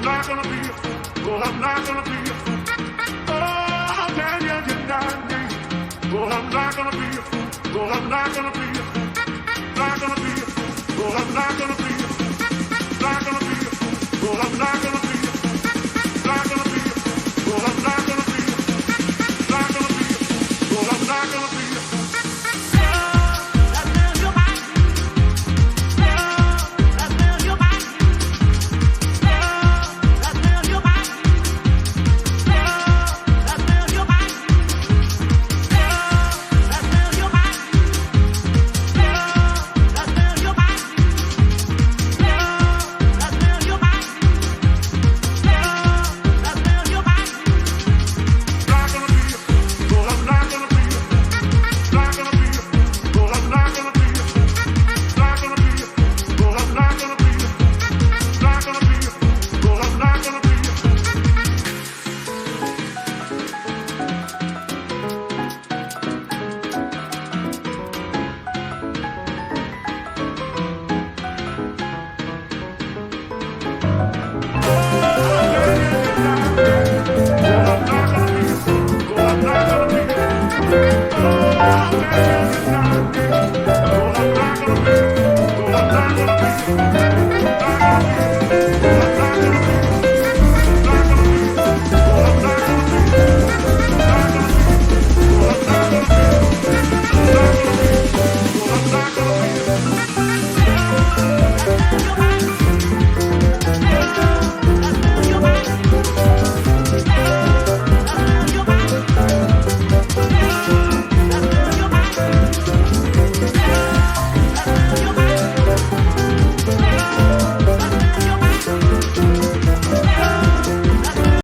not gonna be a fool. Oh, I'm not gonna be a fool. Oh, how can you deny me? Oh, I'm not gonna be a fool. Oh, I'm not gonna be a fool. Not gonna be a fool. Oh, I'm not gonna be a fool. Not gonna be a fool. Oh, I'm not gonna be a fool. Not gonna be a fool. Oh, I'm not gonna be a fool. Not gonna be a fool. Oh, I'm not gonna be a fool. I'm not gonna be a fool.